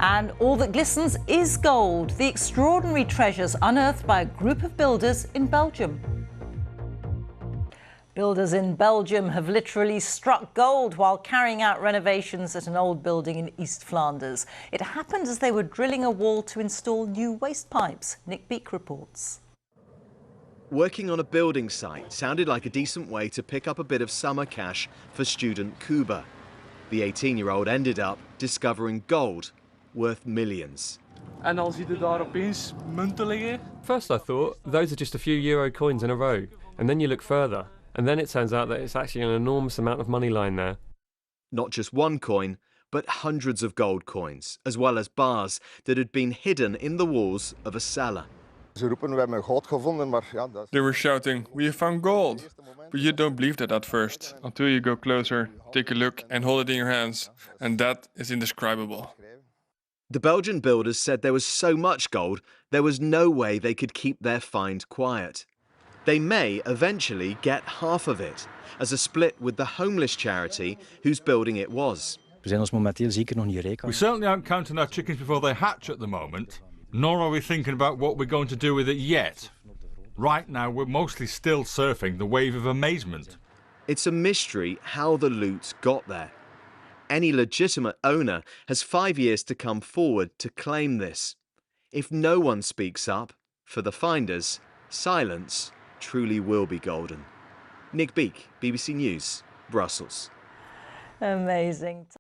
And all that glistens is gold, the extraordinary treasures unearthed by a group of builders in Belgium. Builders in Belgium have literally struck gold while carrying out renovations at an old building in East Flanders. It happened as they were drilling a wall to install new waste pipes. Nick Beek reports. Working on a building site sounded like a decent way to pick up a bit of summer cash for student Kuba. The 18-year-old ended up discovering gold worth millions. En dan zie je daar opeens munten liggen. First I thought, those are just a few euro coins in a row. And then you look further, and then it turns out that it's actually an enormous amount of money lying there. Not just one coin, but hundreds of gold coins, as well as bars that had been hidden in the walls of a cellar. Ze roepen, we hebben goud gevonden, maar ja, dat is... They were shouting, "We have found gold!" But you don't believe that at first, until you go closer, take a look and hold it in your hands. And that is indescribable. The Belgian builders said there was so much gold, there was no way they could keep their find quiet. They may eventually get half of it, as a split with the homeless charity whose building it was. We zijn ons momenteel zeker nog niet rijk. We certainly aren't counting our chickens before they hatch at the moment, nor are we thinking about what we're going to do with it yet. Right now, we're mostly still surfing the wave of amazement. It's a mystery how the loot got there. Any legitimate owner has 5 years to come forward to claim this. If no one speaks up, for the finders, silence truly will be golden. Nick Beek, BBC News, Brussels. Amazing.